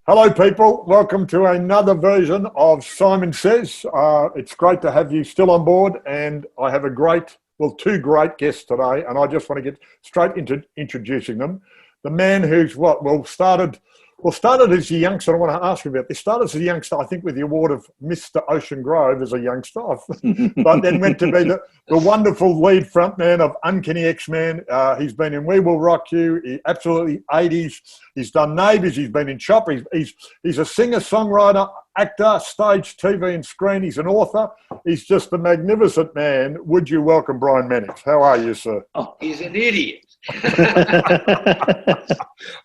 Hello, people. Welcome to another version of Simon Says. It's great to have you still on board, and I have two great guests today, and I just want to get straight into introducing them. The man who's started as a youngster. I want to ask you about this. Started as a youngster, I think, with the award of Mr. Ocean Grove as a youngster, but then went to be the wonderful lead frontman of Uncanny X-Men. He's been in We Will Rock You, absolutely 80s. He's done Neighbours. He's been in Chop. He's a singer, songwriter, actor, stage, TV and screen. He's an author. He's just a magnificent man. Would you welcome Brian Mannix? How are you, sir? Oh, he's an idiot.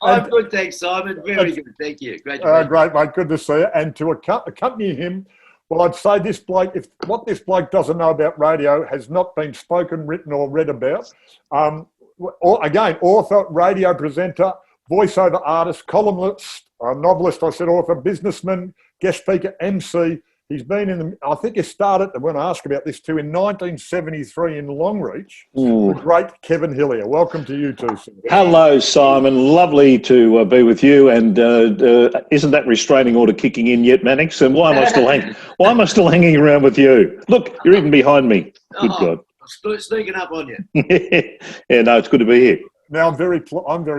I'm good, thanks, Simon. Very good, thank you. Great, great, mate. Good to see you. And to accompany him, well, I'd say this bloke, what this bloke doesn't know about radio has not been spoken, written, or read about. Author, radio presenter, voiceover artist, columnist, novelist, author, businessman, guest speaker, MC. He's been I think he started, I'm going to ask about this too, in 1973 in Longreach. The great Kevin Hillier. Welcome to you too, sir. Hello, Simon. Lovely to be with you. And isn't that restraining order kicking in yet, Mannix? And why am I still hanging around with you? Look, you're even behind me. Good God. I'm sneaking up on you. Yeah, no, it's good to be here. Now, I'm very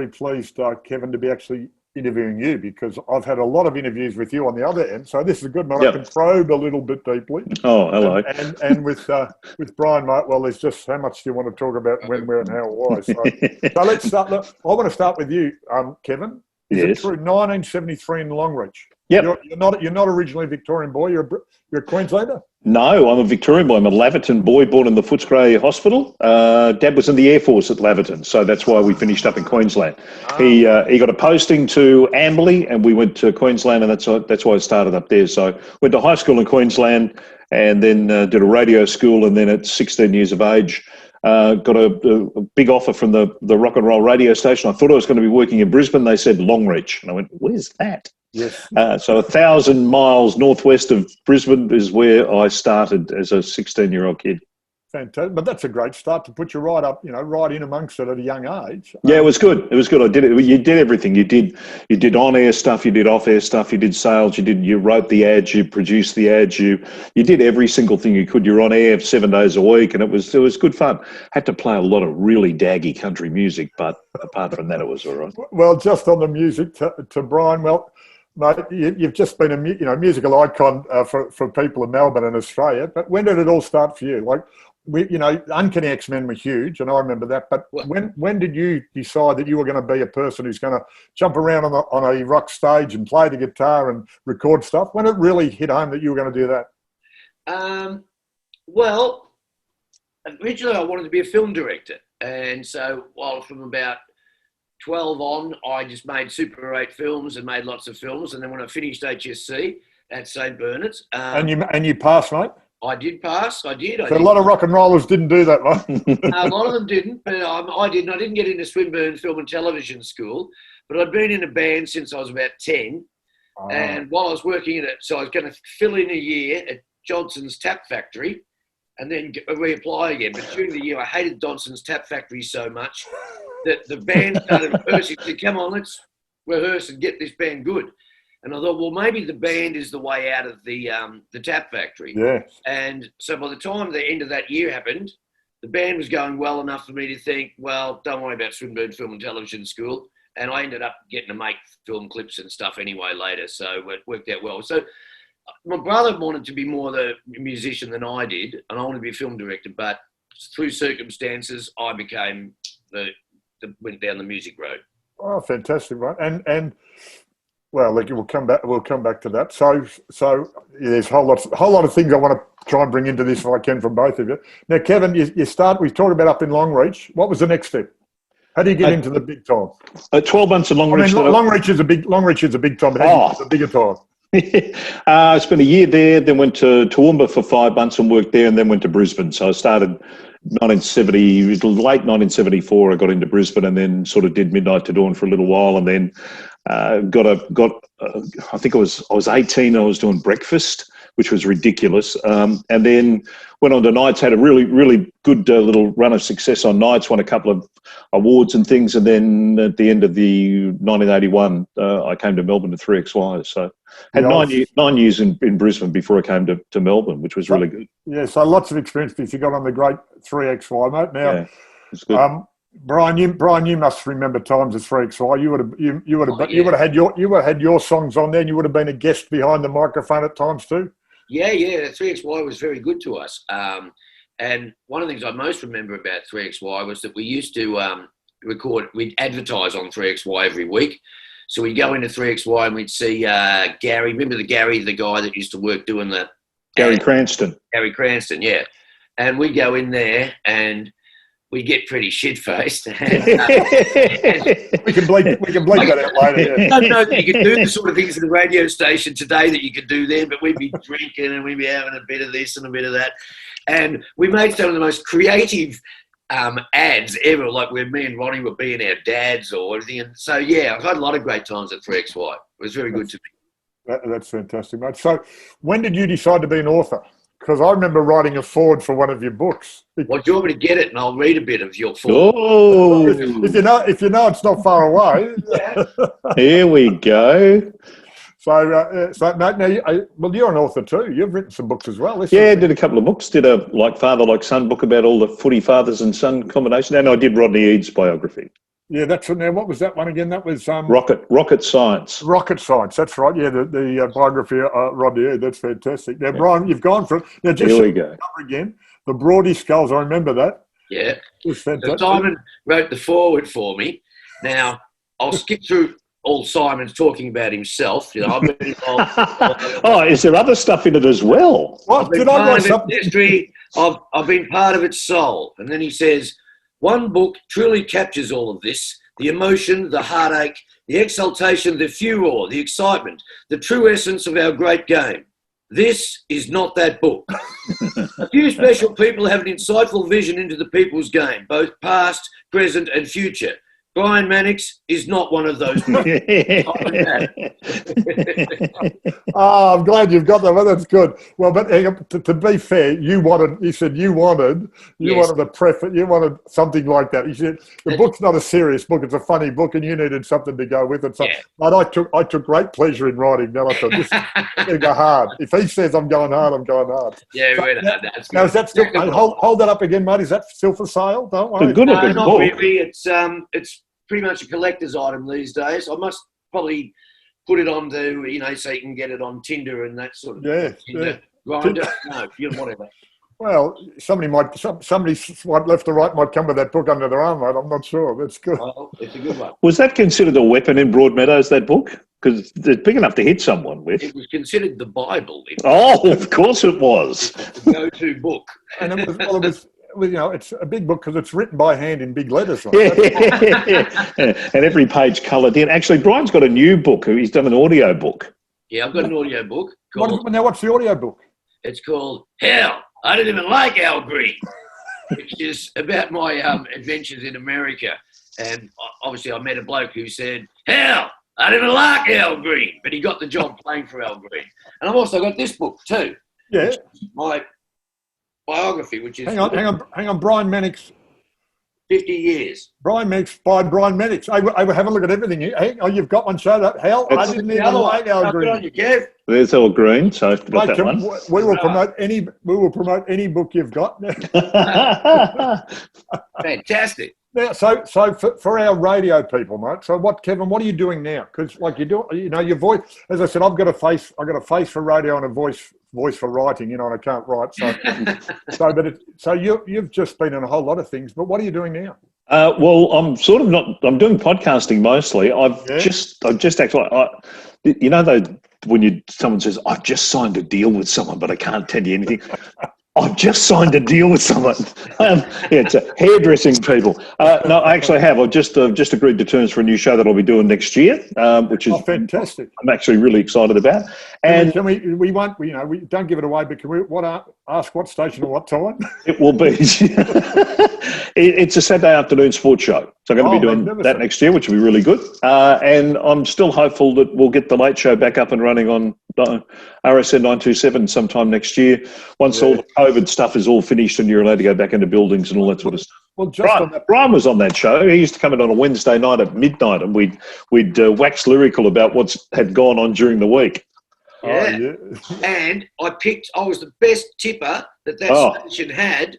pleased, Kevin, to be actually interviewing you, because I've had a lot of interviews with you on the other end, so this is a good one. Yep. I can probe a little bit deeply. Oh, hello. And with Brian, mate, well, there's just how much do you want to talk about when, where, and how, why. So let's start. I want to start with you, Kevin. Is it true? 1973 in Longreach. Yep. You're not originally a Victorian boy. You're a Queenslander. No, I'm a Victorian boy. I'm a Laverton boy, born in the Footscray Hospital. Dad was in the Air Force at Laverton, so that's why we finished up in Queensland. He got a posting to Amberley, and we went to Queensland, and that's why I started up there. So went to high school in Queensland, and then did a radio school, and then at 16 years of age, got a big offer from the rock and roll radio station. I thought I was going to be working in Brisbane. They said Longreach, and I went, "Where's that?" Yes. So 1,000 miles northwest of Brisbane is where I started as a 16-year-old kid. Fantastic. But that's a great start to put you right up, right in amongst it at a young age. Yeah, it was good. It was good. I did it. You did everything. You did on-air stuff. You did off-air stuff. You did sales. You wrote the ads. You produced the ads. You did every single thing you could. You're on air 7 days a week, and it was good fun. Had to play a lot of really daggy country music, but apart from that, it was all right. Well, just on the music to Brian, well, mate, you've just been a musical icon for people in Melbourne and Australia. But when did it all start for you? Like, Uncanny X-Men were huge, and I remember that. But when did you decide that you were going to be a person who's going to jump around on a rock stage and play the guitar and record stuff? When it really hit home that you were going to do that? Well, originally I wanted to be a film director, and so from about 12 on, I just made Super 8 films and made lots of films. And then when I finished HSC at St. Bernard's... And you passed, mate? I did pass. I did. So a lot of rock and rollers didn't do that, mate. A lot of them didn't, but I didn't. I didn't get into Swinburne Film and Television School, but I'd been in a band since I was about 10. Oh. And while I was working in it, so I was going to fill in a year at Johnson's Tap Factory and then reapply again. But during the year, I hated Johnson's Tap Factory so much that the band started rehearsing. Said, "Come on, let's rehearse and get this band good." And I thought, well, maybe the band is the way out of the Tap Factory. Yes. And so by the time the end of that year happened, the band was going well enough for me to think, well, don't worry about Swinburne Film and Television School. And I ended up getting to make film clips and stuff anyway later, so it worked out well. So my brother wanted to be more the musician than I did, and I wanted to be a film director, but through circumstances, I became went down the music road. Oh, fantastic, right? And well, we'll come back to that. So there's a whole lot of things I want to try and bring into this if I can from both of you. Now, Kevin, we talked about up in Longreach. What was the next step? How do you get into the big time? 12 months in Longreach. Longreach is a big time, but how do you get the bigger time? I spent a year there, then went to Toowoomba for 5 months and worked there, and then went to Brisbane. So I started late 1974. I got into Brisbane, and then sort of did Midnight to Dawn for a little while, and then I think I was 18. I was doing breakfast which was ridiculous. And then went on to Nights, had a really, really good little run of success on Nights, won a couple of awards and things. And then at the end of the 1981, I came to Melbourne to 3XY. So had 9 years in Brisbane before I came to Melbourne, which was really good. Yeah, so lots of experience because you got on the great 3XY, mate. Now, yeah, it's good. Brian, you must remember times at 3XY. You would have had your songs on there, and you would have been a guest behind the microphone at times too. Yeah. 3XY was very good to us. And one of the things I most remember about 3XY was that we used to we'd advertise on 3XY every week. So we'd go into 3XY and we'd see Gary. Remember the guy that used to work doing the... Gary Cranston. Gary Cranston, yeah. And we'd go in there and we'd get pretty shit-faced. We can bleep that out later. Yeah. I don't know that you can do the sort of things at the radio station today that you could do then, but we'd be drinking and we'd be having a bit of this and a bit of that. And we made some of the most creative ads ever, like where me and Ronnie were being our dads or everything. And so, yeah, I've had a lot of great times at 3XY. It was very good to me. That's fantastic, mate. So when did you decide to be an author? Because I remember writing a foreword for one of your books. Well, do you want me to get it and I'll read a bit of your foreword? Oh, if you know it's not far away. Here we go. So mate, well, you're an author too. You've written some books as well. Yeah, did a couple of books. Did a Like Father, Like Son book about all the footy fathers and son combination. And I did Rodney Eade's biography. Yeah, that's it. Now, what was that one again? That was Rocket Science. Rocket Science. That's right. Yeah, the biography of Rodney Eade. That's fantastic. Now, Brian, you've gone for it. Now, just here we go. Again, the Broady Skulls. I remember that. Yeah. It was fantastic. So Simon wrote the foreword for me. Now, I'll skip through all Simon's talking about himself. You know, I've been involved. Oh, is there other stuff in it as well? What? Did I write something? History. I've been part of its soul. And then he says, one book truly captures all of this: the emotion, the heartache, the exultation, the furor, the excitement, the true essence of our great game. This is not that book. A few special people have an insightful vision into the people's game, both past, present, and future. Brian Mannix is not one of those people. Oh, I'm glad you've got that. Well, that's good. Well, but to be fair, you wanted the preface, you wanted something like that. You said the book's not a serious book; it's a funny book, and you needed something to go with it. So, but I took great pleasure in writing. Then I thought, this is going to go hard. If he says I'm going hard, I'm going hard. Yeah, so, we went hard. That's now, is that still? Hold that up again, mate. Is that still for sale? Don't worry. Good not book. really. It's pretty much a collector's item these days. I must probably put it on to, so you can get it on Tinder and that sort of Tinder, Grindr, whatever. Well, somebody left or right might come with that book under their arm, mate. I'm not sure. That's good. Well, it's a good one. Was that considered a weapon in Broadmeadows, that book? Because it's big enough to hit someone with. It was considered the Bible. Of course it was. The go-to book. And it was it's a big book because it's written by hand in big letters. Like and every page coloured in. Actually, Brian's got a new book. He's done an audio book. Yeah, I've got an audio book. What's the audio book? It's called Hell, I Didn't Even Like Al Green, which is about my adventures in America. And obviously I met a bloke who said, hell, I didn't like Al Green, but he got the job playing for Al Green. And I've also got this book too. Yeah. My biography, which is... Hang on, Brian Mannix. 50 years. Brian Mannix by Brian Mannix. I will have a look at everything. Hey, you've got one, show that. Hell, I didn't even like Al Green. On you, Kev. There's Al Green, so I've got that one. We will promote any book you've got. Fantastic. Now, so for our radio people, mate. So Kevin, what are you doing now? Because your voice. As I said, I've got a face for radio and a voice for writing. And I can't write. So you've just been in a whole lot of things. But what are you doing now? Well, I'm sort of not. I'm doing podcasting mostly. I've just actually. When someone says, I've just signed a deal with someone, but I can't tell you anything. I've just signed a deal with someone. It's hairdressing people. No, I actually have. I've just agreed to terms for a new show that I'll be doing next year, which is fantastic. I'm actually really excited about. And we won't, we don't give it away, but can we ask what station or what time? it will be. It's a Saturday afternoon sports show. So I'm going to be doing that next year, which will be really good. And I'm still hopeful that we'll get the late show back up and running on RSN 927 sometime next year, once all the COVID stuff is all finished and you're allowed to go back into buildings and all that sort of stuff. Well, Brian was on that show. He used to come in on a Wednesday night at midnight, and we'd wax lyrical about what's had gone on during the week. Yeah. And I was the best tipper that station had.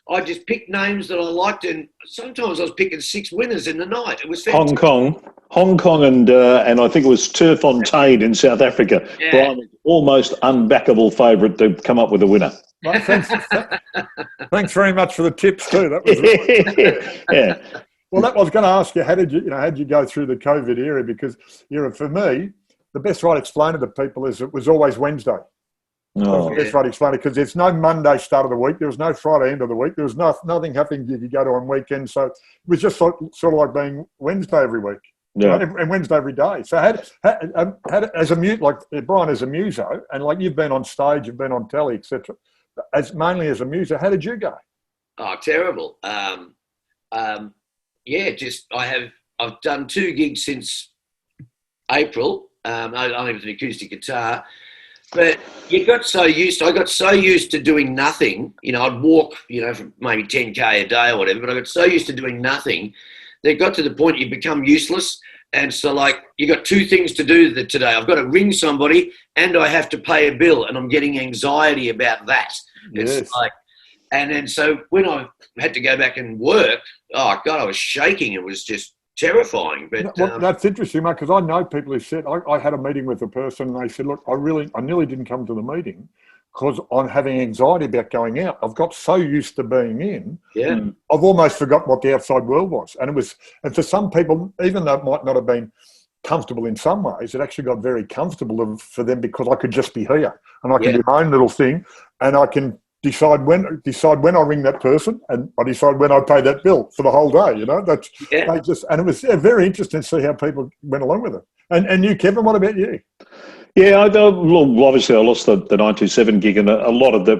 I just picked names that I liked, and sometimes I was picking 6 winners in the night. It was fantastic. Hong Kong, and I think it was Turfontaine in South Africa. Yeah. Brian was almost unbackable favourite to come up with a winner. Well, thanks very much for the tips too. That was yeah. Well, that I was going to ask you, how did you go through the COVID era? Because for me, the best way to explain it to people is it was always Wednesday. Oh. The best way to explain it, because there's no Monday start of the week. There was no Friday end of the week. There was nothing happening you could go to on weekends. So it was just sort of like being Wednesday every week. Yeah. And Wednesday every day. So as a mute, like Brian, as a muso, and like you've been on stage, you've been on telly, etc. Mainly as a muso, how did you go? Oh, terrible. I've done 2 gigs since April. Only with an acoustic guitar. But I got so used to doing nothing. I'd walk, for maybe 10K a day or whatever, but I got so used to doing nothing that it got to the point you become useless. And so, you got 2 things to do today. I've got to ring somebody and I have to pay a bill, and I'm getting anxiety about that. Yes. It's and then so when I had to go back and work, oh God, I was shaking. It was just terrifying. But that's interesting, mate, because I know people who said, I had a meeting with a person and they said, look, I nearly didn't come to the meeting because I'm having anxiety about going out. I've got so used to being in, I've almost forgot what the outside world was. And for some people, even though it might not have been comfortable in some ways, it actually got very comfortable for them because I could just be here and I can do my own little thing, and I can decide when I ring that person, and I decide when I pay that bill for the whole day. And it was very interesting to see how people went along with it. And you, Kevin, what about you? Yeah, obviously I lost the 927 gig, and a lot of there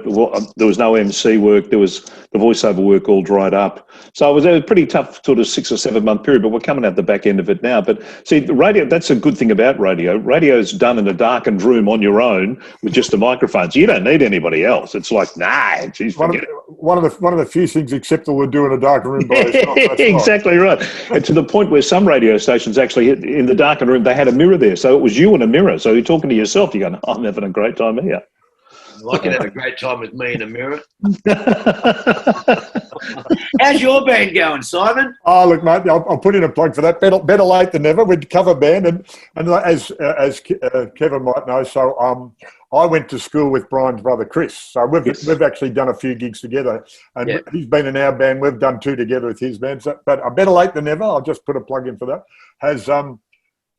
was no MC work. There was the voiceover work all dried up. So it was a pretty tough sort of 6 or 7 month period, but we're coming out the back end of it now. But see, the radio, that's a good thing about radio. Radio's done in a darkened room on your own with just a microphone. So you don't need anybody else. It's like, nah, geez, forget it. One of the few things acceptable to do in a dark room by yourself. Exactly right. And to the point where some radio stations actually, in the darkened room, they had a mirror there. So it was you and a mirror. So you're talking to yourself, you're going, I'm having a great time here. I can have a great time with me in a mirror. How's your band going, Simon? Oh, look, mate, I'll put in a plug for that. Better late than never. We'd cover band, and as Kevin might know, so I went to school with Brian's brother Chris. So we've actually done a few gigs together, and he's been in our band. We've done 2 together with his band. So, but better late than never. I'll just put a plug in for that.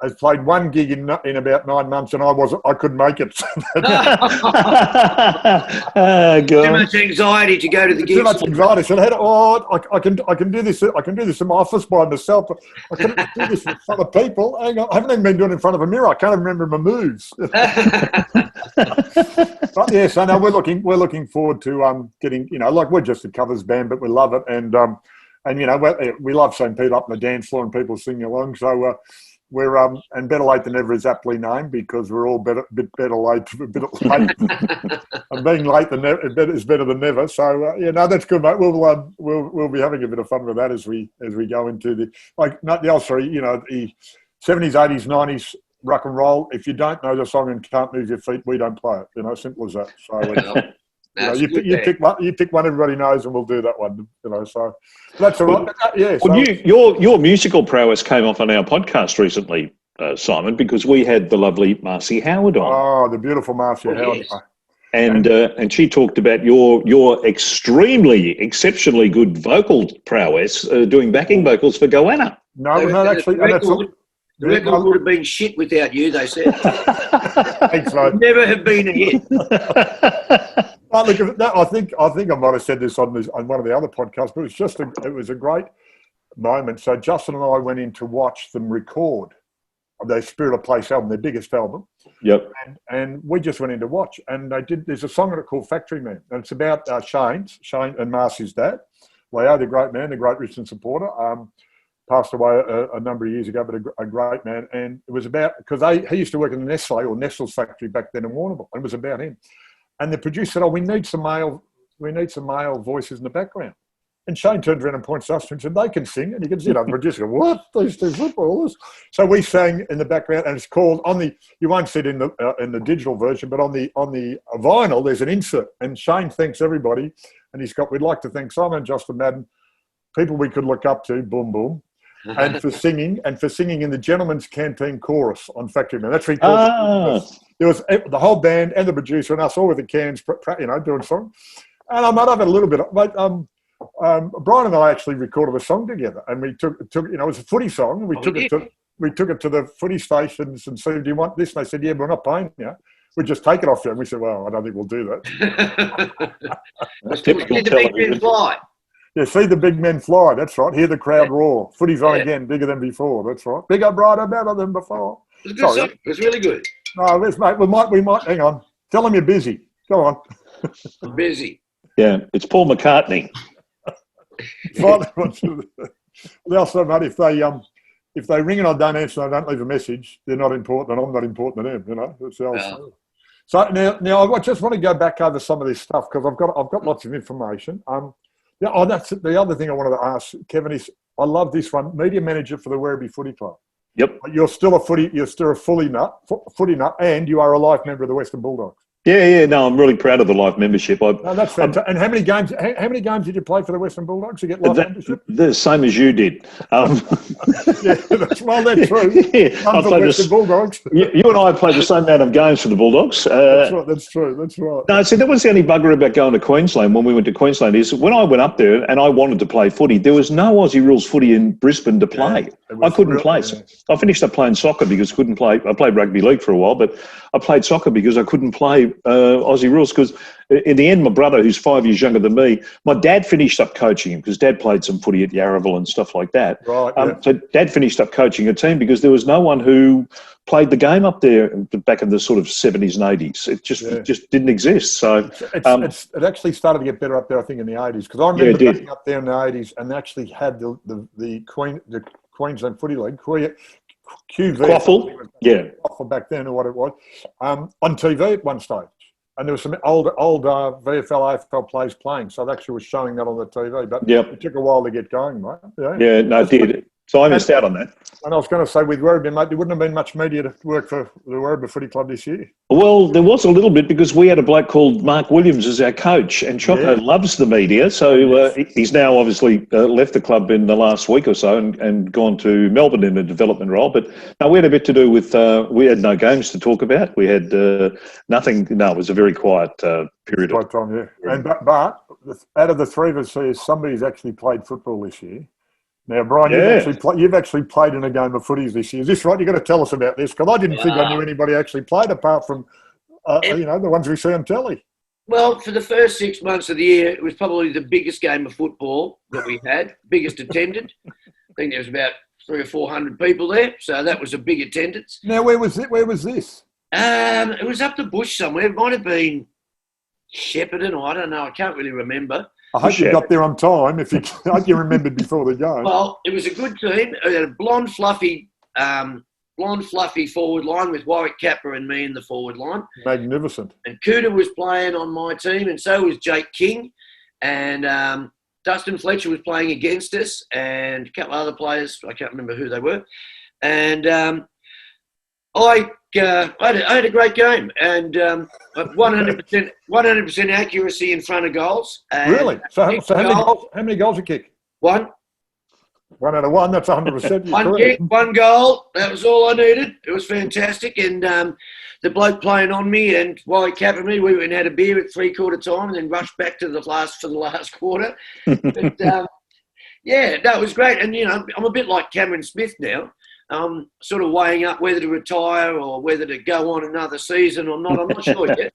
Has played 1 gig in about 9 months, and I couldn't make it. Too much anxiety to go to the gigs. Too much anxiety. So I can do this. I can do this in my office by myself. But I couldn't do this in front of people. Hang on, I haven't even been doing it in front of a mirror. I can't even remember my moves. But yes, I know we're looking forward to getting. We're just a covers band, but we love it, and we love seeing people up on the dance floor and people singing along. So. We're and better late than never is aptly named because we're all a bit late, and being late than never is better than never. So that's good, mate. We'll be having a bit of fun with that as we go into the 70s, 80s, 90s rock and roll. If you don't know the song and can't move your feet, we don't play it. Simple as that. So. You pick one everybody knows, and we'll do that one. So that's all right. Your musical prowess came off on our podcast recently, Simon, because we had the lovely Marcy Howard on. Oh, the beautiful Marcy Howard. Yes. And she talked about your exceptionally good vocal prowess doing backing vocals for Goanna. No, actually, the record would have been shit without you, they said. Thanks, mate. Never have been a hit. Oh, look, I think I might have said this on one of the other podcasts, but it was a great moment. So Justin and I went in to watch them record their Spirit of Place album, their biggest album. Yep. And we just went in to watch. And there's a song in it called Factory Man. And it's about Shane and Marcy's dad. Leo, the great man, the great Richmond supporter, passed away a number of years ago, but a great man. And it was about, because he used to work in the Nestle's factory back then in Warrnambool. And it was about him. And the producer said, we need some male voices in the background. And Shane turns around and points to us and said, they can sing. And you can see the producer go, what? These two footballers? So we sang in the background, and it's called, you won't see it in the digital version, but on the vinyl, there's an insert. And Shane thanks everybody. And we'd like to thank Simon and Justin Madden, people we could look up to, boom, boom, and for singing in the Gentleman's Canteen chorus on Factory Man. That's what he called it. There was the whole band and the producer and us all with the cans, doing songs. And I might have had a little bit of, Brian and I actually recorded a song together, and we took it was a footy song. We took it to the footy stations and said, "Do you want this?" And they said, "Yeah, but we're not paying you. We just take it off you." And we said, "Well, I don't think we'll do that." See the big men fly. Yeah, see the big men fly. That's right. Hear the crowd roar. Footy's on again, bigger than before. That's right. Bigger, brighter, better than before. It was a good song. It was really good. No, mate. We might. Hang on. Tell them you're busy. Go on. I'm busy. Yeah, it's Paul McCartney. Also, mate, if they ring and I don't answer, and I don't leave a message, they're not important, and I'm not important to them. That's how I say. So now I just want to go back over some of this stuff because I've got lots of information. That's the other thing I wanted to ask Kevin is I love this one, media manager for the Werribee Footy Club. Yep. You're still a footy nut, and you are a life member of the Western Bulldogs. Yeah. No, I'm really proud of the life membership. That's fantastic. And how many games did you play for the Western Bulldogs to get life membership? The same as you did. Yeah, that's true. Yeah, I played Western Bulldogs. You and I played the same amount of games for the Bulldogs. That's right. That's true. That's right. No, see, that was the only bugger about going to Queensland when we went to Queensland is when I went up there and I wanted to play footy, there was no Aussie rules footy in Brisbane to play. I couldn't play. So I finished up playing soccer because I couldn't play. I played rugby league for a while, but I played soccer because I couldn't play Aussie rules because in the end, my brother, who's 5 years younger than me, my dad finished up coaching him because Dad played some footy at Yarraville and stuff like that. Right. So Dad finished up coaching a team because there was no one who played the game up there back in the sort of 70s and 80s. It just didn't exist. So it actually started to get better up there, I think, in the 80s because I remember being up there in the 80s and they actually had the Queensland Footy League, QV. Quaffle, Quaffle back then or what it was, on TV at one stage. And there was some old VFL, AFL players playing, so it actually was showing that on the TV. But it took a while to get going, mate. Yeah, no, it did. So I missed out on that. And I was going to say, with Werribee, mate, there wouldn't have been much media to work for the Werribee Footy Club this year. Well, there was a little bit because we had a bloke called Mark Williams as our coach, and Choco loves the media. So he's now obviously left the club in the last week or so and gone to Melbourne in a development role. But no, we had a bit to do with, we had no games to talk about. We had nothing. No, it was a very quiet period. Quiet time, yeah. And but out of the three of us here, somebody's actually played football this year. Now, Brian, you've actually played in a game of footies this year. Is this right? You've got to tell us about this because I didn't think I knew anybody actually played apart from, the ones we see on telly. Well, for the first 6 months of the year, it was probably the biggest game of football that we had, biggest attended. I think there was about 300 or 400 people there, so that was a big attendance. Now, where was it? Where was this? It was up the bush somewhere. It might have been Shepparton, or I don't know. I can't really remember. I hope you got there on time. I hope you remembered before the game. Well, it was a good team. It had a blonde, fluffy forward line with Warwick Capper and me in the forward line. Magnificent. And Cooter was playing on my team, and so was Jake King. And Dustin Fletcher was playing against us, and a couple of other players. I can't remember who they were. And I had a great game, and 100% accuracy in front of goals. Really? So how many goals you kick? One. 1 out of 1. That's 100%. One kick, one goal. That was all I needed. It was fantastic. And the bloke playing on me and while he capped me, we went and had a beer at 3/4 time and then rushed back to the last quarter. But, that was great. And I'm a bit like Cameron Smith now. Sort of weighing up whether to retire or whether to go on another season or not. I'm not sure yet.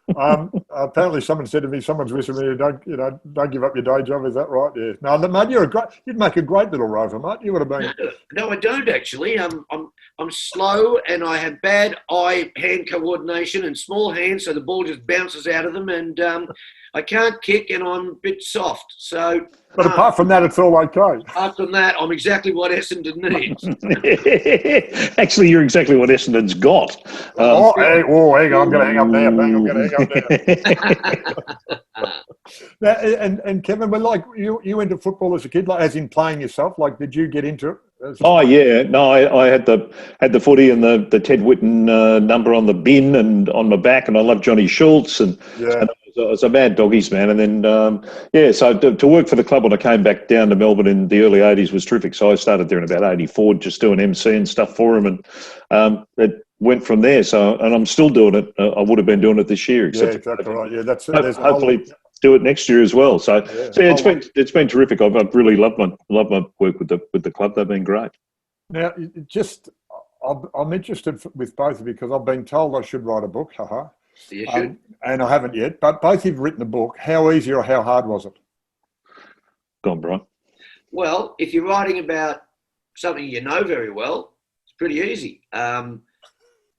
Apparently, someone said to me, "Someone's whispering to me, don't give up your day job." Is that right? Yeah. No, mate, you'd make a great little rover, mate. You would have been. No, I don't actually. I'm slow and I have bad eye-hand coordination and small hands, so the ball just bounces out of them, and I can't kick, and I'm a bit soft. So, but apart from that, it's all okay. Apart from that, I'm exactly what Essendon needs. Actually, you're exactly what Essendon's got. Hang on, I'm going to hang up there. I'm going to hang up there. Now, and Kevin, when you went to football as a kid, like as in playing yourself, like did you get into it? Oh yeah, no, I had the footy and the Ted Whitten number on the bin and on my back, and I loved Johnny Schultz, and I was a mad doggies man. And then so to work for the club when I came back down to Melbourne in the early '80s was terrific. So I started there in about '84, just doing MC and stuff for him, and it went from there. So, and I'm still doing it. I would have been doing it this year, except exactly right. Yeah, that's hopefully do it next year as well. So it's been terrific. I've really loved my work with the club. They've been great. Now, I'm interested with both of you because I've been told I should write a book. Haha. You should. And I haven't yet. But both of you've written a book. How easy or how hard was it? Go on, Brian. Well, if you're writing about something you know very well, it's pretty easy.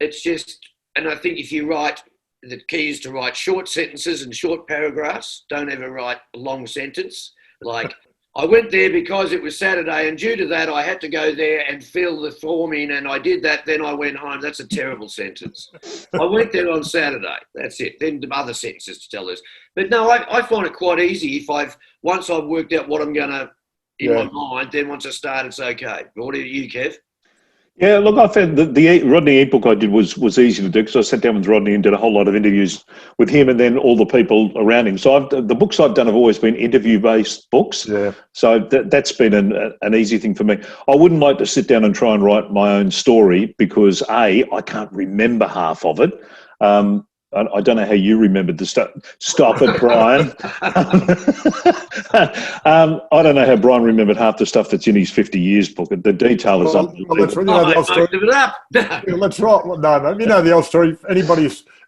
It's just, and I think if you write, the key is to write short sentences and short paragraphs. Don't ever write a long sentence. Like, I went there because it was Saturday, and due to that, I had to go there and fill the form in, and I did that, then I went home. That's a terrible sentence. I went there on Saturday. That's it. Then the other sentences to tell this. But no, I find it quite easy if once I've worked out what I'm going to, in my mind, then once I start, it's okay. What do you, Kev? Yeah, look, I found the Rodney ebook I did was easy to do because I sat down with Rodney and did a whole lot of interviews with him and then all the people around him. So the books I've done have always been interview-based books. Yeah. So that's been an easy thing for me. I wouldn't like to sit down and try and write my own story because, I can't remember half of it. I don't know how you remembered the stuff. Stop it, Brian. I don't know how Brian remembered half the stuff that's in his 50 years book. The detail is unbelievable. Let's right. No, you know the old story.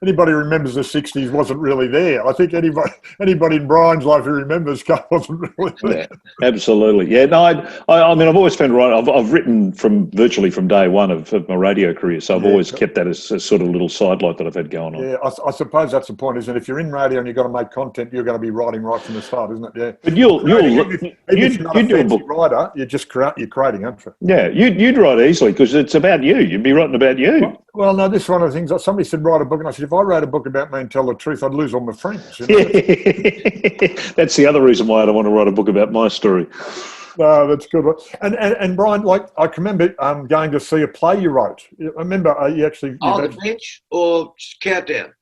Anybody remembers the 60s wasn't really there. I think anybody in Brian's life who remembers wasn't really there. Yeah, absolutely. Yeah, no, I mean, I've always found I've written virtually from day one of my radio career, so I've always kept that as a sort of little sidelight that I've had going on. Yeah, I suppose that's the point, isn't it? If you're in radio and you've got to make content, you're going to be writing right from the start, isn't it? Yeah. But you're not a fancy writer, you're creating, aren't you? Yeah, you'd write easily because it's about you. You'd be writing about you. Well, no, this is one of the things. Somebody said write a book, and I said if I wrote a book about me and tell the truth, I'd lose all my friends. You know? That's the other reason why I don't want to write a book about my story. No, that's good. And Brian, like I can remember going to see a play you wrote. I remember you actually. The Bench or Countdown?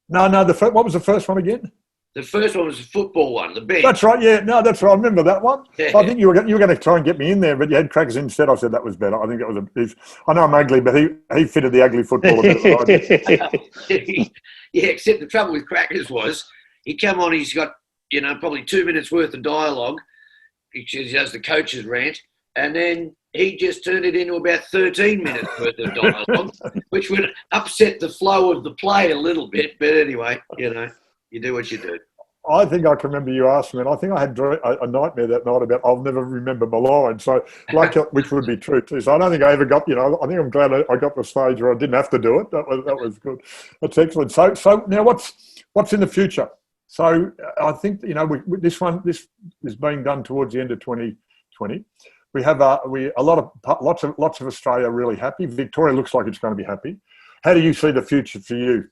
No. What was the first one again? The first one was the football one, The Bench. That's right. Yeah, no, that's right. I remember that one. Yeah. I think you were going to try and get me in there, but you had crackers instead. I said that was better. I think it was I know I'm ugly, but he fitted the ugly football a bit. Yeah, except the trouble with crackers was he come on. He's got probably 2 minutes worth of dialogue. He does the coach's rant, and then he just turned it into about 13 minutes worth of dialogue, which would upset the flow of the play a little bit. But anyway, you do what you do. I think I can remember you asking me, and I think I had a nightmare that night about I'll never remember my line. So, which would be true too. So I don't think I ever got. I think I'm glad I got the stage where I didn't have to do it. That was good. That's excellent. So now what's in the future? So I think this is being done towards the end of 2020. We have lots of Australia really happy. Victoria looks like it's going to be happy. How do you see the future for you?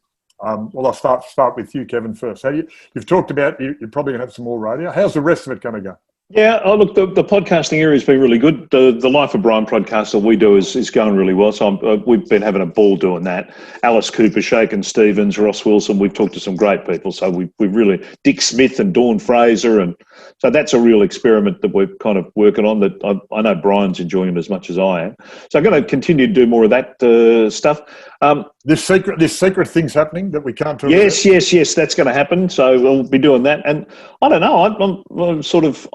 Well, I'll start with you, Kevin, first. You've talked about you're probably going to have some more radio. How's the rest of it going to go? Yeah, look, the podcasting area has been really good. The Life of Brian podcast that we do is going really well. So we've been having a ball doing that. Alice Cooper, Shakin Stevens, Ross Wilson. We've talked to some great people. So we really Dick Smith and Dawn Fraser, and so that's a real experiment that we're kind of working on. That I know Brian's enjoying it as much as I am. So I'm going to continue to do more of that stuff. This secret thing's happening that we can't talk about. Yes, that's going to happen. So we'll be doing that. And I don't know. I'm sort of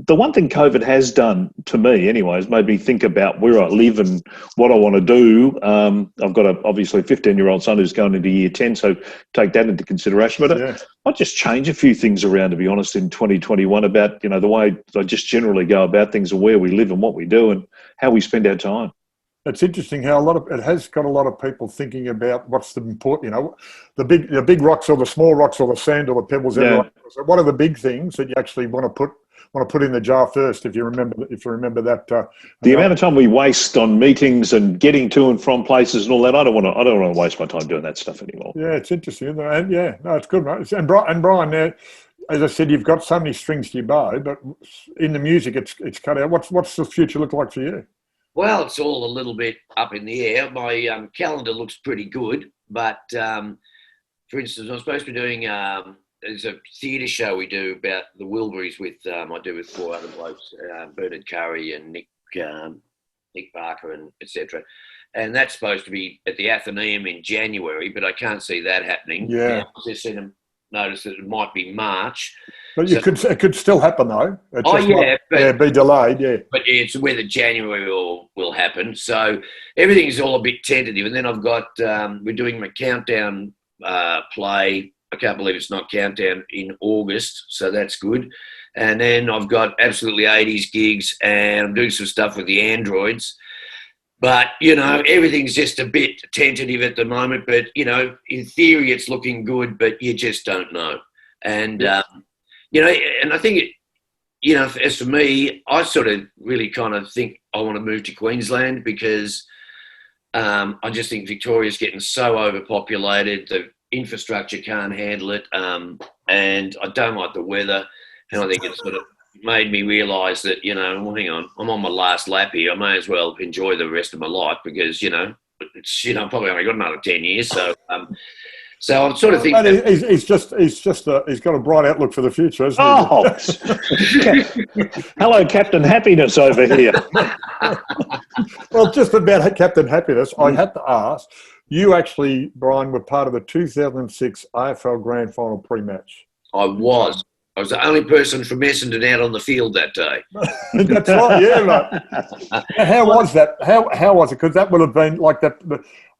the one thing COVID has done to me, anyway, has made me think about where I live and what I want to do. I've got obviously a 15-year-old son who's going into year 10, so take that into consideration. But I just change a few things around, to be honest, in 2021 about, the way I just generally go about things and where we live and what we do and how we spend our time. It's interesting how it has got a lot of people thinking about what's the important, the big rocks or the small rocks or the sand or the pebbles. Yeah. So what are the big things that you actually want to put in the jar first? If you remember that. The amount of time we waste on meetings and getting to and from places and all that, I don't want to waste my time doing that stuff anymore. Yeah, it's interesting, isn't it? And it's good, mate. And Brian, now, as I said, you've got so many strings to your bow, but in the music, it's cut out. What's the future look like for you? Well, it's all a little bit up in the air. My calendar looks pretty good, but for instance, I'm supposed to be doing there's a theatre show we do about the Wilburys with I do with 4 other blokes, Bernard Curry and Nick Barker and etc. And that's supposed to be at the Athenaeum in January, but I can't see that happening. Yeah, I've just seen them notice that it might be March. But it could still happen though. But be delayed. Yeah, but it's whether January will happen. So everything's all a bit tentative. And then I've got we're doing my countdown play. I can't believe it's not Countdown in August, so that's good. And then I've got absolutely 80s gigs, and I'm doing some stuff with the Androids. But, everything's just a bit tentative at the moment. But, in theory, it's looking good, but you just don't know. And, and I think, as for me, I sort of really kind of think I want to move to Queensland because I just think Victoria's getting so overpopulated. The infrastructure can't handle it. And I don't like the weather. And I think it's sort of made me realise that, well, hang on, I'm on my last lap here. I may as well enjoy the rest of my life because, it's, I've probably only got another 10 years. So, so I'm sort of thinking. He's got a bright outlook for the future, isn't he? Hello, Captain Happiness over here. Well, just about Captain Happiness, I had to ask. You actually, Brian, were part of the 2006 AFL Grand Final pre-match. I was the only person from Essendon out on the field that day. That's right, yeah, mate. How was that? How was it? Because that would have been like that.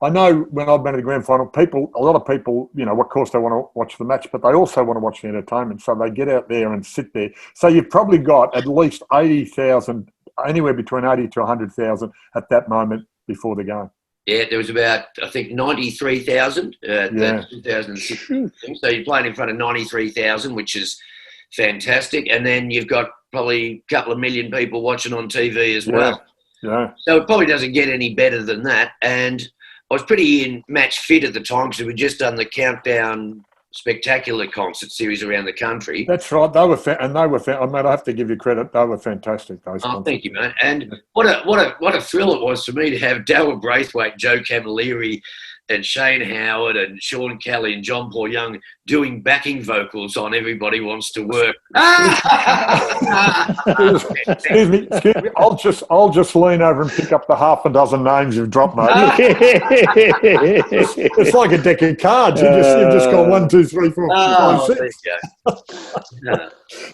I know when I've been to the grand final, a lot of people, of course they want to watch the match, but they also want to watch the entertainment. So they get out there and sit there. So you've probably got at least 80,000, anywhere between 80 to 100,000 at that moment before the game. Yeah, there was about, I think, 93,000 the 2006 thing. So you're playing in front of 93,000, which is fantastic. And then you've got probably a couple of million people watching on TV as well. Yeah. So it probably doesn't get any better than that. And I was pretty in match fit at the time because we'd just done the Countdown Spectacular concert series around the country. That's right. They were mate, I have to give you credit. They were fantastic. Those concerts. Thank you, mate. And what a thrill it was for me to have Darryl Braithwaite, Joe Camilleri, and Shane Howard and Sean Kelly and John Paul Young doing backing vocals on Everybody Wants to Work. Excuse me. I'll just lean over and pick up the half a dozen names you've dropped, mate. It's like a deck of cards. You've just got 1, 2, 3, 4, 5, 6.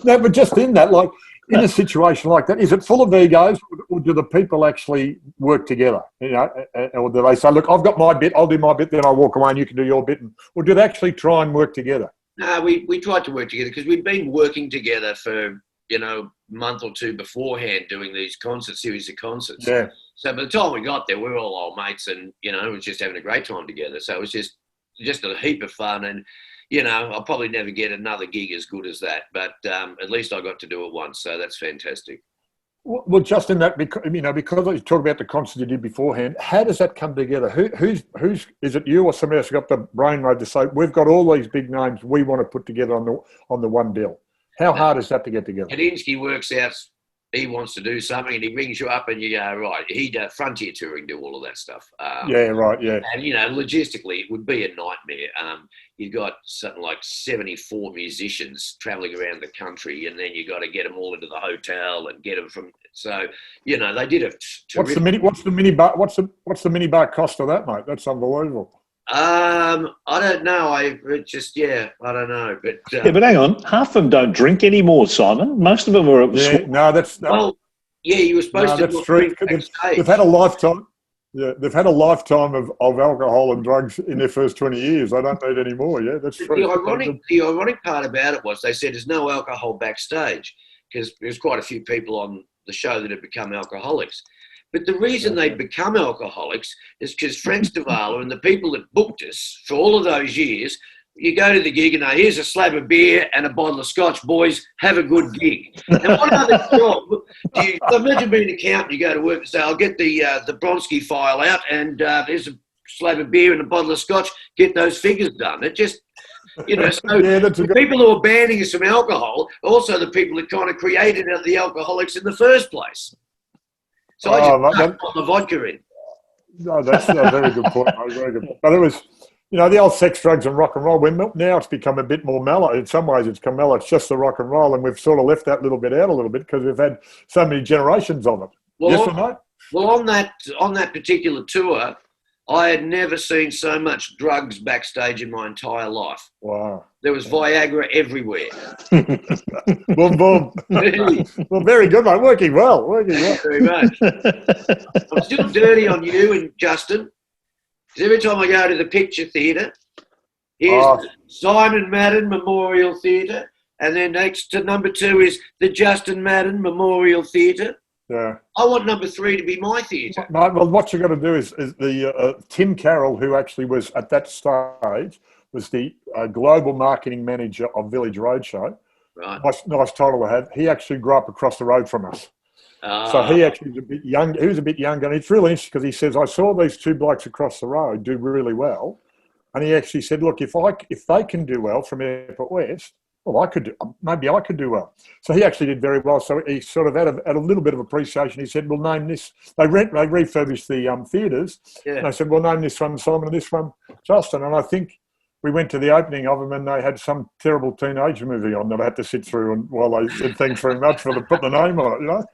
No, but just in that, like in a situation like that, is it full of egos, or do the people actually work together? Or do they say, "Look, I've got my bit, I'll do my bit, then I'll walk away, and you can do your bit," or do they actually try and work together? No, we tried to work together because we'd been working together for a month or two beforehand, doing these series of concerts. Yeah. So by the time we got there, we were all old mates, and we were just having a great time together. So it was just a heap of fun, and I'll probably never get another gig as good as that, but at least I got to do it once, so that's fantastic. Well, just in that, because you talk about the concert you did beforehand, how does that come together? Who's is it you or somebody else got the brainwave to say, we've got all these big names we want to put together on the one bill? How hard is that to get together? Kadinsky works out he wants to do something and he rings you up and you go, right, he'd Frontier Touring do all of that stuff. Yeah, right, yeah. And, logistically, it would be a nightmare. You've got something like 74 musicians travelling around the country, and then you got to get them all into the hotel and get them from. So, they did it. What's the minibar cost of that, mate? That's unbelievable. I don't know. I don't know. But But hang on, half of them don't drink anymore, Simon. Most of them are. Yeah, no. You were supposed to That's true. drink They've had a lifetime. Yeah, they've had a lifetime of alcohol and drugs in their first 20 years. They don't need any more. Yeah, that's true. The ironic part about it was they said there's no alcohol backstage because there's quite a few people on the show that have become alcoholics. But the reason they'd become alcoholics is because Frank Stavala and the people that booked us for all of those years, you go to the gig and here's a slab of beer and a bottle of scotch, boys, have a good gig. And what other job do you imagine being an accountant, you go to work and say, I'll get the Bronski file out and there's a slab of beer and a bottle of scotch, get those figures done. It just, so the people who are banning us from alcohol are also the people that kind of created the alcoholics in the first place. So I just put the vodka in. No, that's a very good point. Very good. But it was, the old sex, drugs and rock and roll, now it's become a bit more mellow. In some ways it's come mellow. It's just the rock and roll, and we've sort of left that little bit out a little bit because we've had so many generations of it. Well, yes or no? Well, on that particular tour, I had never seen so much drugs backstage in my entire life. Wow. There was Viagra everywhere. Boom, boom. Well, very good, mate. Working well. Very much. I'm still dirty on you and Justin. Because every time I go to the Picture Theatre, here's Simon Madden Memorial Theatre, and then next to number 2 is the Justin Madden Memorial Theatre. Yeah. I want number 3 to be my theatre. Well, what you've got to do is the Tim Carroll, who actually was at that stage, was the global marketing manager of Village Roadshow. Right. Nice title to have. He actually grew up across the road from us. So he actually was a bit young. He was a bit younger, and it's really interesting because he says, I saw these 2 blokes across the road do really well. And he actually said, look, if they can do well from Airport West, well, maybe I could do well. So he actually did very well. So he sort of had a little bit of appreciation. He said, we'll name this. They refurbished the theatres. Yeah. And I said, we'll name this one Simon and this one Justin. And I think we went to the opening of them and they had some terrible teenage movie on that I had to sit through and while they said thanks very much for put the name on it,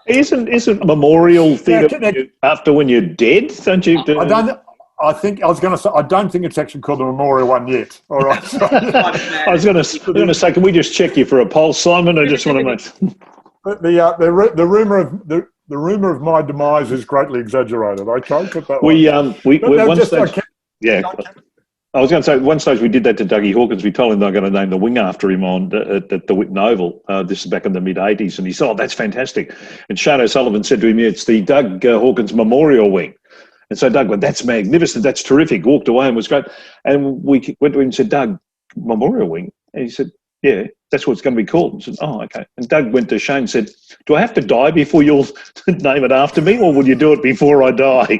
Isn't Memorial Theatre after when you're dead? Don't you? I don't think it's actually called the Memorial one yet. All right. I was going to say, can we just check you for a pulse, Simon? I just want to make the rumor of my demise is greatly exaggerated. Okay, put that I was going to say, at one stage we did that to Dougie Hawkins. We told him they were going to name the wing after him at the Whitten Oval. This is back in the mid-'80s. And he said, that's fantastic. And Shane O'Sullivan said to him, it's the Doug Hawkins Memorial Wing. And so Doug went, that's magnificent. That's terrific. Walked away and was great. And we went to him and said, Doug, Memorial Wing? And he said, yeah, that's what it's going to be called. And I said, oh, okay. And Doug went to Shane and said, do I have to die before you'll name it after me, or will you do it before I die?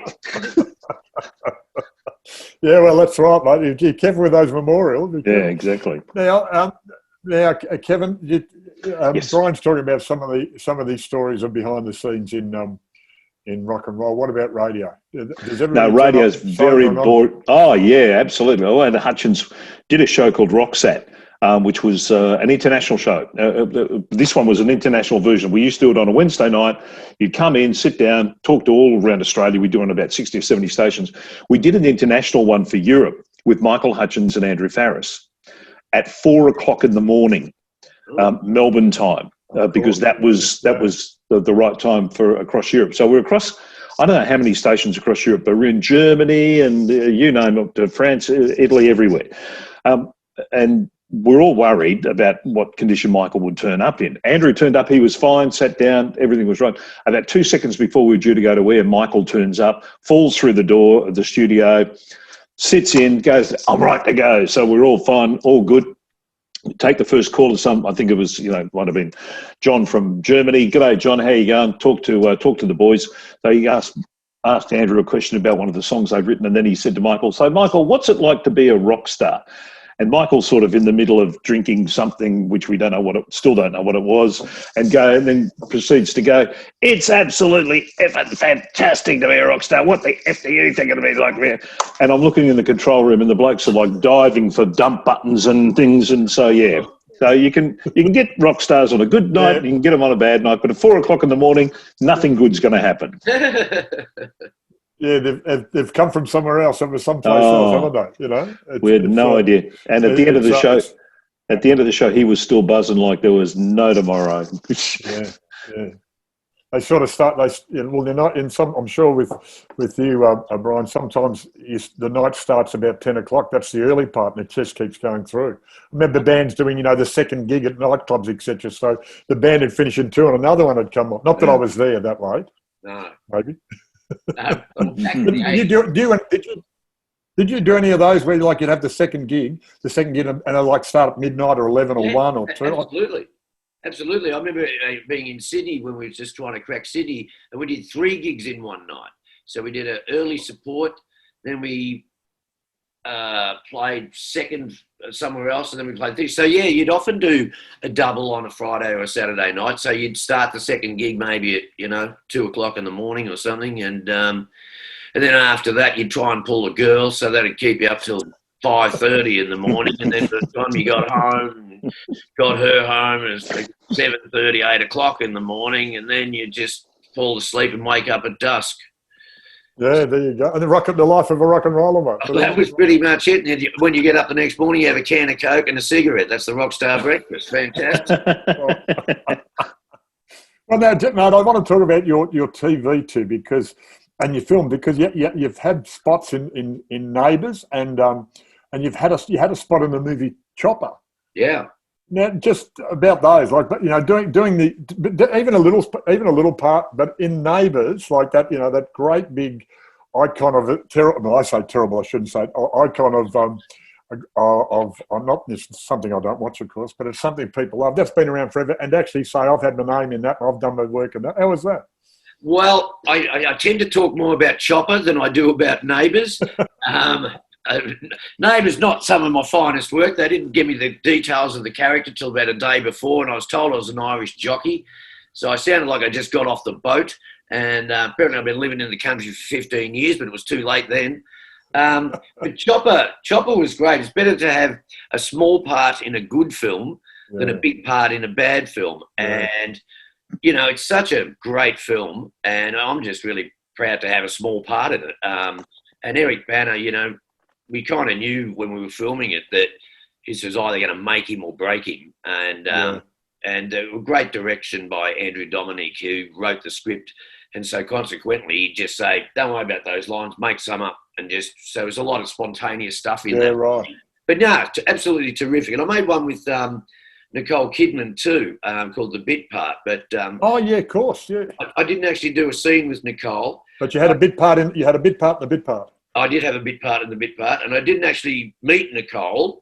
Yeah, well, that's right, mate. You're careful with those memorials. Yeah, exactly. Now, Kevin, yes. Brian's talking about some of these stories of behind the scenes in rock and roll. What about radio? Radio's very boring. Oh, yeah, absolutely. Oh, and Hutchins did a show called Rocksat, which was an international show. This one was an international version. We used to do it on a Wednesday night. You'd come in, sit down, talk to all around Australia. We do it on about 60 or 70 stations. We did an international one for Europe with Michael Hutchins and Andrew Farris at 4:00 in the morning, Melbourne time, because that was the right time for across Europe. So we're across, I don't know how many stations across Europe, but we're in Germany and you name it, France, Italy, everywhere. And we're all worried about what condition Michael would turn up in. Andrew turned up, he was fine, sat down, everything was right. About 2 seconds before we were due to go to air, Michael turns up, falls through the door of the studio, sits in, goes, I'm right to go. So we're all fine, all good. Take the first call to I think it was, might have been John from Germany. G'day, John, how you going? Talk to the boys. So he asked Andrew a question about one of the songs they've written, and then he said to Michael, so Michael, what's it like to be a rock star? And Michael's sort of in the middle of drinking something, which we still don't know what it was, and then proceeds to go, it's absolutely effing fantastic to be a rock star. What the F do you think it'll be like here? And I'm looking in the control room and the blokes are like diving for dump buttons and things. And so, yeah. So you can get rock stars on a good night, and you can get them on a bad night, but at 4:00 in the morning, nothing good's going to happen. Yeah, they've come from somewhere else. It was someplace else, haven't they? You know, we had no idea. And at the end of the show, he was still buzzing like there was no tomorrow. Yeah. They sort of start. Well, they're not in some. I'm sure with you, Brian. Sometimes the night starts about 10 o'clock. That's the early part, and it just keeps going through. I remember bands doing, the second gig at nightclubs, etc. So the band would finish in 2, and another one had come on. Not that I was there that late. No, maybe. no. Did you do any of those where you'd have the second gig, and it start at midnight or 11 or 1 or 2? Absolutely. I remember being in Sydney when we were just trying to crack Sydney, and we did 3 gigs in one night. So we did an early support, then we played second somewhere else, and then we played 3. So, yeah, you'd often do a double on a Friday or a Saturday night. So you'd start the second gig maybe at, 2 o'clock in the morning or something, and then after that you'd try and pull a girl, so that'd keep you up till 5:30 in the morning, and then by the time you got her home, it was like 7:30, 8 o'clock in the morning, and then you just fall asleep and wake up at dusk. Yeah, there you go. And the life of a rock and roller, mate. Well, that was pretty much it. And when you get up the next morning, you have a can of Coke and a cigarette. That's the rock star breakfast. Fantastic. Well, now, mate, I want to talk about your TV too, and your film, because you've had spots in Neighbours, and you had a spot in the movie Chopper. Yeah. Now, just about those, doing even a little part, but in Neighbours, like that, that great big icon of terrible. I say terrible, I shouldn't say icon of not this is something I don't watch, of course, but it's something people love. That's been around forever, and actually say I've had my name in that, and I've done my work in that. How was that? Well, I tend to talk more about Chopper than I do about Neighbours. Neighbours not some of my finest work. They didn't give me the details of the character till about a day before, and I was told I was an Irish jockey. So I sounded like I just got off the boat, and apparently I've been living in the country for 15 years, but it was too late then. But Chopper was great. It's better to have a small part in a good film than a big part in a bad film. Yeah. And it's such a great film, and I'm just really proud to have a small part in it. And Eric Banner, we kind of knew when we were filming it that this was either going to make him or break him. And great direction by Andrew Dominic, who wrote the script. And so consequently, he'd just say, don't worry about those lines, make some up. So there's a lot of spontaneous stuff in that. Right. But no, absolutely terrific. And I made one with Nicole Kidman too, called The Bit Part. But oh yeah, of course, yeah. I didn't actually do a scene with Nicole. But you had a bit part in the bit part. I did have a bit part in the bit part, and I didn't actually meet Nicole,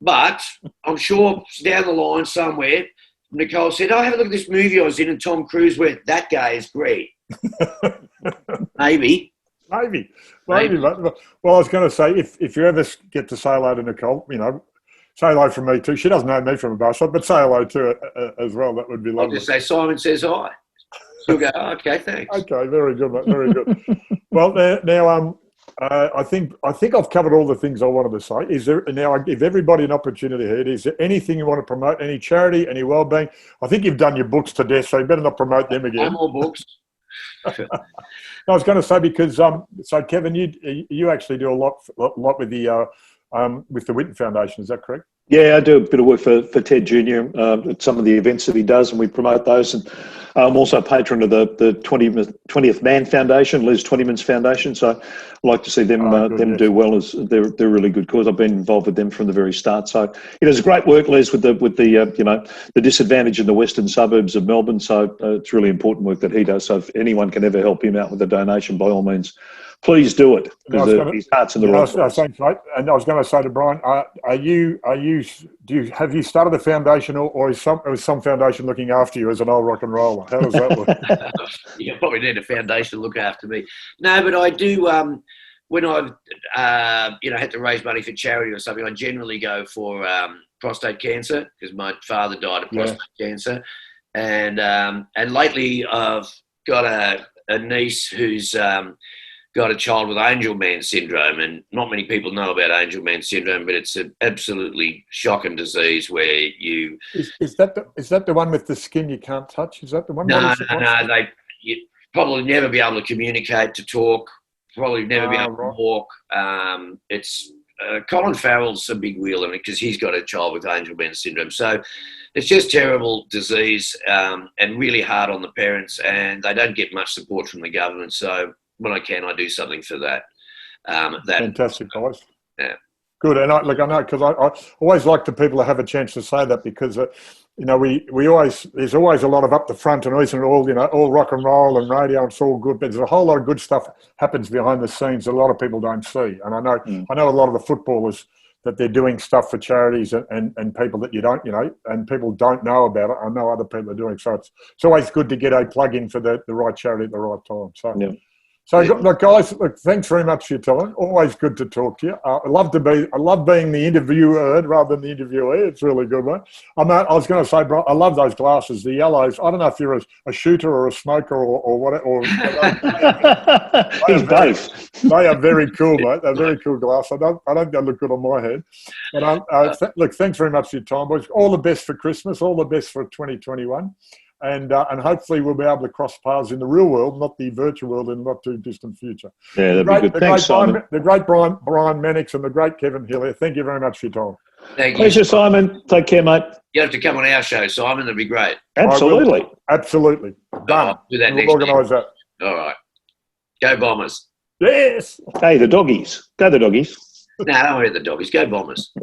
but I'm sure down the line somewhere, Nicole said, "Oh, have a look at this movie I was in," and Tom Cruise went, "That guy is great." Maybe. Well, I was going to say, if you ever get to say hello to Nicole, say hello from me too. She doesn't know me from a bar shop, but say hello to her as well. That would be lovely. I'll just say, Simon says hi. She'll go, oh, okay, thanks. Okay, very good, mate, very good. Well, now I think I've covered all the things I wanted to say. Is there now? I give everybody an opportunity here. Is there anything you want to promote? Any charity? Any wellbeing? I think you've done your books to death, so you better not promote them again. No more books. I was going to say because so Kevin, you actually do a lot with the Whitten Foundation. Is that correct? Yeah, I do a bit of work for Ted Jr. At some of the events that he does, and we promote those. And I'm also a patron of the 20th Man Foundation, Liz Twentyman's foundation. So I like to see them do well. As they're a really good cause. I've been involved with them from the very start. So it's great work, Liz, with the disadvantaged in the western suburbs of Melbourne. So it's really important work that he does. So if anyone can ever help him out with a donation, by all means, please do it, because his heart's in the right place. Thanks, mate. And I was going to say to Brian, have you started a foundation, or is some foundation looking after you as an old rock and roller? How does that look? You probably need a foundation to look after me. No, but I do. When I've had to raise money for charity or something, I generally go for prostate cancer, because my father died of prostate cancer, and lately I've got a niece who's got a child with Angelman syndrome, and not many people know about Angelman syndrome, but it's an absolutely shocking disease where you... Is that the one with the skin you can't touch? Is that the one? No. You probably never be able to communicate, to talk, probably never been able right. to walk. It's Colin Farrell's a big wheel in it because he's got a child with Angelman syndrome. So it's just terrible disease and really hard on the parents, and they don't get much support from the government. So when I can, I do something for that. Fantastic, guys. Yeah. Good, and I know because I always like the people to have a chance to say that because we always there's always a lot of up the front and isn't all all rock and roll and radio and it's all good, but there's a whole lot of good stuff happens behind the scenes that a lot of people don't see. And I know a lot of the footballers that they're doing stuff for charities and people that you don't and people don't know about it. I know other people are doing, so it's always good to get a plug in for the right charity at the right time. So. Yeah. So, look, guys, thanks very much for your time. Always good to talk to you. I love being the interviewer rather than the interviewee. It's a really good one. I was going to say, bro, I love those glasses, the yellows. I don't know if you're a shooter or a smoker or what. He's both. They are very cool, mate. They're very cool glasses. I don't look good on my head. But look, thanks very much for your time, boys. All the best for Christmas. All the best for 2021. And hopefully we'll be able to cross paths in the real world, not the virtual world, in the not too distant future. Yeah, that'd be good. Thanks, Simon. The great Brian Mannix and the great Kevin Hillier. Thank you very much for your time. Thank you. Pleasure, Simon. Take care, mate. You have to come on our show, Simon. That'd be great. Absolutely. Absolutely. Done. Do that we'll organise that. All right. Go Bombers. Yes. Hey, the doggies. Go the doggies. No, don't worry about the doggies. Go Bombers.